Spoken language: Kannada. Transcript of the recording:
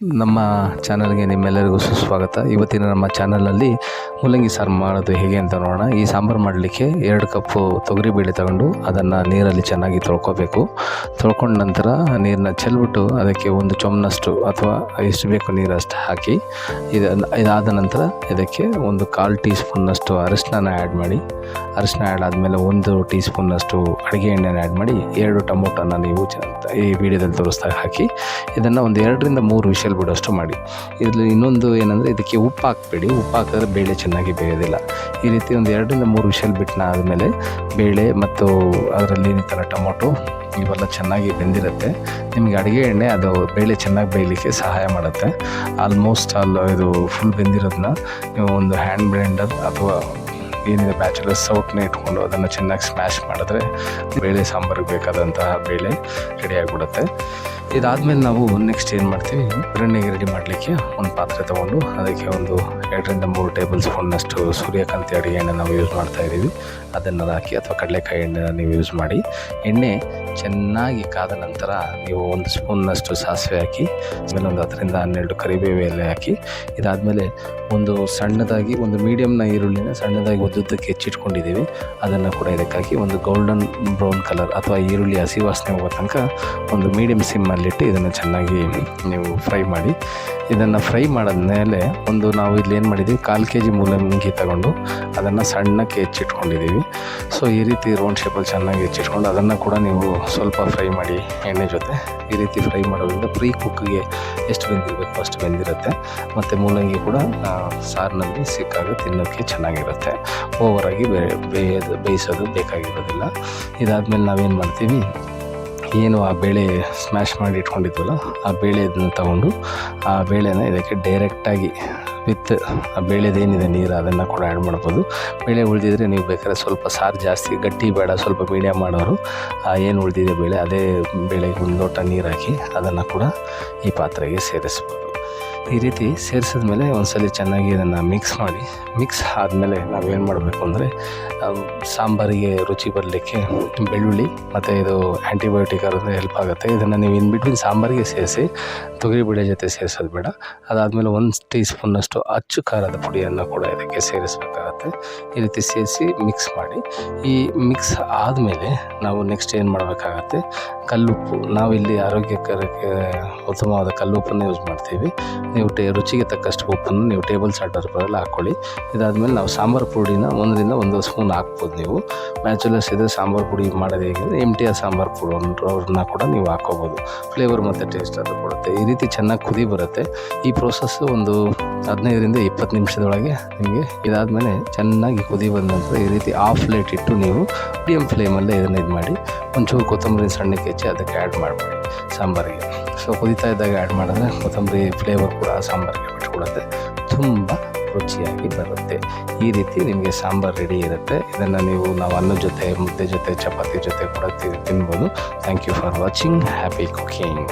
ನಮ್ಮ ಚಾನಲ್ಗೆ ನಿಮ್ಮೆಲ್ಲರಿಗೂ ಸುಸ್ವಾಗತ. ಇವತ್ತಿನ ನಮ್ಮ ಚಾನಲಲ್ಲಿ ಮೂಲಂಗಿ ಸಾರು ಮಾಡೋದು ಹೇಗೆ ಅಂತ ನೋಡೋಣ. ಈ ಸಾಂಬಾರು ಮಾಡಲಿಕ್ಕೆ 2 ಕಪ್ಪು ತೊಗರಿಬೇಳೆ ತಗೊಂಡು ಅದನ್ನು ನೀರಲ್ಲಿ ಚೆನ್ನಾಗಿ ತೊಳ್ಕೊಬೇಕು. ತೊಳ್ಕೊಂಡ ನಂತರ ನೀರನ್ನ ಚೆಲ್ಬಿಟ್ಟು ಅದಕ್ಕೆ 1 ಚಮಚನಷ್ಟು ಅಥವಾ ಎಷ್ಟು ಬೇಕು ನೀರಷ್ಟು ಹಾಕಿ ಇದಾದ ನಂತರ ಇದಕ್ಕೆ 1/4 ಟೀ ಸ್ಪೂನ್ನಷ್ಟು ಅರಿಶಿನ ಆ್ಯಡ್ ಮಾಡಿ. ಅರಿಶಿನ ಆ್ಯಡ್ ಆದಮೇಲೆ 1 ಟೀ ಸ್ಪೂನ್ನಷ್ಟು ಅಡುಗೆ ಎಣ್ಣೆನ ಆ್ಯಡ್ ಮಾಡಿ 2 ಟೊಮೊಟೊನ ನೀವು ಈ ವಿಡಿಯೋದಲ್ಲಿ ತೋರಿಸ್ದಾಗ ಹಾಕಿ ಇದನ್ನು 1 2 ರಿಂದ 3 ವಿಷಲ್ ಬಿಡೋಷ್ಟು ಮಾಡಿ. ಇದರಲ್ಲಿ ಇನ್ನೊಂದು ಏನಂದರೆ ಇದಕ್ಕೆ ಉಪ್ಪು ಹಾಕಬೇಡಿ. ಉಪ್ಪು ಹಾಕಿದ್ರೆ ಬೇಳೆ ಚೆನ್ನಾಗಿ ಬೇಯೋದಿಲ್ಲ. ಈ ರೀತಿ 1 2 ರಿಂದ 3 ವಿಷಲ್ ಬಿಟ್ಟನ ಆದಮೇಲೆ ಬೇಳೆ ಮತ್ತು ಅದರಲ್ಲಿ ಈ ಥರ ಟೊಮೊಟೊ ಇವೆಲ್ಲ ಚೆನ್ನಾಗಿ ಬೆಂದಿರುತ್ತೆ. ನಿಮಗೆ ಅಡುಗೆ ಎಣ್ಣೆ ಅದು ಬೇಳೆ ಚೆನ್ನಾಗಿ ಬೇಯಲಿಕ್ಕೆ ಸಹಾಯ ಮಾಡುತ್ತೆ. ಆಲ್ಮೋಸ್ಟ್ ಇದು ಫುಲ್ ಬೆಂದಿರೋದನ್ನ ನೀವು ಒಂದು ಹ್ಯಾಂಡ್ ಬ್ಲೆಂಡರ್ ಅಥವಾ ಏನಿದೆ ಬ್ಯಾಚುಲರ್ಸ್ ಸೌಟ್ನ ಇಟ್ಕೊಂಡು ಅದನ್ನು ಚೆನ್ನಾಗಿ ಸ್ಮ್ಯಾಶ್ ಮಾಡಿದ್ರೆ ಬೇಳೆ ಸಾಂಬಾರಿಗೆ ಬೇಕಾದಂತಹ ಬೇಳೆ ರೆಡಿಯಾಗಿಬಿಡುತ್ತೆ. ಇದಾದಮೇಲೆ ನಾವು ನೆಕ್ಸ್ಟ್ ಏನು ಮಾಡ್ತೀವಿ, ಒಗ್ಗರಣೆಗೆ ರೆಡಿ ಮಾಡಲಿಕ್ಕೆ ಒಂದು ಪಾತ್ರೆ ತೊಗೊಂಡು ಅದಕ್ಕೆ 1 2 ರಿಂದ 3 ಟೇಬಲ್ ಸ್ಪೂನ್ನಷ್ಟು ಸೂರ್ಯಕಾಂತಿ ಅಡುಗೆ ಎಣ್ಣೆ ನಾವು ಯೂಸ್ ಮಾಡ್ತಾಯಿದ್ದೀವಿ. ಅದನ್ನು ಹಾಕಿ ಅಥವಾ ಕಡಲೆಕಾಯಿ ಎಣ್ಣೆನ ನೀವು ಯೂಸ್ ಮಾಡಿ. ಎಣ್ಣೆ ಚೆನ್ನಾಗಿ ಕಾದ ನಂತರ ನೀವು 1 ಸ್ಪೂನ್ನಷ್ಟು ಸಾಸಿವೆ ಹಾಕಿ, ಆಮೇಲೆ 10 ರಿಂದ 12 ಕರಿಬೇವು ಎಲೆ ಹಾಕಿ. ಇದಾದಮೇಲೆ ಸಣ್ಣದಾಗಿ ಒಂದು ಮೀಡಿಯಮ್ನ ಈರುಳ್ಳಿನ ಸಣ್ಣದಾಗಿ ಉದ್ದುದ್ದಕ್ಕೆ ಹೆಚ್ಚಿಟ್ಕೊಂಡಿದ್ದೀವಿ. ಅದನ್ನು ಕೂಡ ಇದಕ್ಕೆ ಹಾಕಿ ಒಂದು ಗೋಲ್ಡನ್ ಬ್ರೌನ್ ಕಲರ್ ಅಥವಾ ಈರುಳ್ಳಿ ಹಸಿ ವಾಸನೆ ಹೋಗೋ ತನಕ ಒಂದು ಮೀಡಿಯಮ್ ಸಿಮ್ಮಲ್ಲಿಟ್ಟು ಇದನ್ನು ಚೆನ್ನಾಗಿ ನೀವು ಫ್ರೈ ಮಾಡಿ. ಇದನ್ನು ಫ್ರೈ ಮಾಡಿದ್ಮೇಲೆ ನಾವು ಇಲ್ಲಿ ಏನು ಮಾಡಿದ್ದೀವಿ, 1/4 kg ಮೂಲಂಗಿ ತಗೊಂಡು ಅದನ್ನು ಸಣ್ಣಕ್ಕೆ ಹೆಚ್ಚಿಟ್ಕೊಂಡಿದ್ದೀವಿ. ಸೊ ಈ ರೀತಿ ರೌಂಡ್ ಶೇಪಲ್ಲಿ ಚೆನ್ನಾಗಿ ಹೆಚ್ಚಿಟ್ಕೊಂಡು ಅದನ್ನು ಕೂಡ ನೀವು ಸ್ವಲ್ಪ ಫ್ರೈ ಮಾಡಿ ಎಣ್ಣೆ ಜೊತೆ. ಈ ರೀತಿ ಫ್ರೈ ಮಾಡೋದ್ರಿಂದ ಪ್ರೀ ಕುಕ್ಕಿಗೆ ಎಷ್ಟು ಬೆಂದಿರಬೇಕು ಅಷ್ಟು ಬೆಂದಿರುತ್ತೆ. ಮತ್ತು ಮೂಲಂಗಿ ಕೂಡ ಸಾರಿನಲ್ಲಿ ಸಿಕ್ಕಾಗ ತಿನ್ನೋಕ್ಕೆ ಚೆನ್ನಾಗಿರುತ್ತೆ. ಓವರಾಗಿ ಬೇಯಿಸೋದು ಬೇಕಾಗಿರೋದಿಲ್ಲ. ಇದಾದಮೇಲೆ ನಾವೇನು ಮಾಡ್ತೀವಿ, ಏನು ಆ ಬೇಳೆ ಸ್ಮ್ಯಾಶ್ ಮಾಡಿ ಇಟ್ಕೊಂಡಿದ್ವಲ್ಲ ಆ ಬೇಳೆದನ್ನು ತಗೊಂಡು ಆ ಬೇಳೆನ ಇದಕ್ಕೆ ಡೈರೆಕ್ಟಾಗಿ ವಿತ್ ಆ ಬೇಳೆದೇನಿದೆ ನೀರು ಅದನ್ನು ಕೂಡ ಆ್ಯಡ್ ಮಾಡ್ಬೋದು. ಬೇಳೆ ಉಳಿದಿದ್ರೆ ನೀವು ಬೇಕಾದ್ರೆ ಸ್ವಲ್ಪ ಸಾರು ಜಾಸ್ತಿ ಗಟ್ಟಿ ಬೇಡ, ಸ್ವಲ್ಪ ಮೀಡಿಯಮ್ ಮಾಡೋರು ಏನು ಉಳಿದಿದೆ ಬೇಳೆ ಅದೇ ಬೇಳೆಗೆ 1 ಲೋಟ ನೀರು ಹಾಕಿ ಅದನ್ನು ಕೂಡ ಈ ಪಾತ್ರೆಗೆ ಸೇರಿಸ್ಬೋದು. ಈ ರೀತಿ ಸೇರಿಸಿದ್ಮೇಲೆ ಒಂದ್ಸಲ ಚೆನ್ನಾಗಿ ಇದನ್ನು ಮಿಕ್ಸ್ ಆದಮೇಲೆ ನಾವೇನು ಮಾಡಬೇಕು ಅಂದರೆ, ಸಾಂಬಾರಿಗೆ ರುಚಿ ಬರಲಿಕ್ಕೆ ಬೆಳ್ಳುಳ್ಳಿ ಮತ್ತು ಇದು ಆ್ಯಂಟಿಬಯೋಟಿಕ್ ಅದರಿಂದ ಹೆಲ್ಪ್ ಆಗುತ್ತೆ. ಇದನ್ನು ನೀವು ಇನ್ ಬಿಟ್ವೀನ್ ಸಾಂಬಾರಿಗೆ ಸೇರಿಸಿ, ತೊಗರಿಬೇಳೆ ಜೊತೆ ಸೇರಿಸೋದು ಬೇಡ. ಅದಾದಮೇಲೆ 1 ಟೀ ಸ್ಪೂನ್ನಷ್ಟು ಅಚ್ಚು ಖಾರದ ಪುಡಿಯನ್ನು ಕೂಡ ಇದಕ್ಕೆ ಸೇರಿಸಬೇಕಾಗತ್ತೆ. ಈ ರೀತಿ ಸೇರಿಸಿ ಮಿಕ್ಸ್ ಮಾಡಿ. ಈ ಮಿಕ್ಸ್ ಆದಮೇಲೆ ನಾವು ನೆಕ್ಸ್ಟ್ ಏನು ಮಾಡಬೇಕಾಗತ್ತೆ, ಕಲ್ಲುಪ್ಪು. ನಾವಿಲ್ಲಿ ಆರೋಗ್ಯಕರಕ್ಕೆ ಉತ್ತಮವಾದ ಕಲ್ಲುಪ್ಪನ್ನು ಯೂಸ್ ಮಾಡ್ತೀವಿ. ನೀವು ರುಚಿಗೆ ತಕ್ಕಷ್ಟು ಉಪ್ಪನ್ನು ನೀವು ಟೇಬಲ್ ಸಾಲ್ಟರ್ ಬರಲ್ಲ ಹಾಕ್ಕೊಳ್ಳಿ. ಇದಾದಮೇಲೆ ನಾವು ಸಾಂಬಾರು ಪುಡಿನ 1 ರಿಂದ 1 ಸ್ಪೂನ್ ಹಾಕ್ಬೋದು. ನೀವು ಬ್ಯಾಚುಲರ್ಸ್ ಇದ್ದರೆ ಸಾಂಬಾರು ಪುಡಿ ಮಾಡೋದು ಹೇಗೆಂದರೆ MTR ಸಾಂಬಾರು ಪುಡಿ ಅವ್ರನ್ನ ಕೂಡ ನೀವು ಹಾಕ್ಕೋಬೋದು. ಫ್ಲೇವರ್ ಮತ್ತು ಟೇಸ್ಟ್ ಅದು ಕೊಡುತ್ತೆ. ಈ ರೀತಿ ಚೆನ್ನಾಗಿ ಕುದಿ ಬರುತ್ತೆ. ಈ ಪ್ರೋಸೆಸ್ಸು 15 ರಿಂದ 20 ನಿಮಿಷದೊಳಗೆ ನಿಮಗೆ. ಇದಾದಮೇಲೆ ಚೆನ್ನಾಗಿ ಕುದಿ ಬಂದ ನಂತರ ಈ ರೀತಿ ಆಫ್ ಲೈಟ್ ಇಟ್ಟು ನೀವು ಮೀಡಿಯಮ್ ಫ್ಲೇಮಲ್ಲೇ ಇದನ್ನು ಮಾಡಿ ಒಂಚೂರು ಕೊತ್ತಂಬರಿ ಸಣ್ಣಕ್ಕೆ ಹೆಚ್ಚಿ ಅದಕ್ಕೆ ಆ್ಯಡ್ ಮಾಡಿಬಿಡಿ ಸಾಂಬಾರಿಗೆ. ಸೊ ಕುದಿತಾ ಇದ್ದಾಗ ಆ್ಯಡ್ ಮಾಡಿದ್ರೆ ಕೊತ್ತಂಬರಿ ಫ್ಲೇವರ್ ಕೂಡ ಸಾಂಬಾರಿಗೆ ಬಿಟ್ಕೊಡುತ್ತೆ, ತುಂಬ ರುಚಿಯಾಗಿ ಬರುತ್ತೆ. ಈ ರೀತಿ ನಿಮಗೆ ಸಾಂಬಾರು ರೆಡಿ ಇರುತ್ತೆ. ಇದನ್ನು ನಾವು ಅನ್ನದ ಜೊತೆ, ಮುದ್ದೆ ಜೊತೆ, ಚಪಾತಿ ಜೊತೆ ಕೂಡ ತಿನ್ಬೋದು. Thank you for watching. Happy cooking.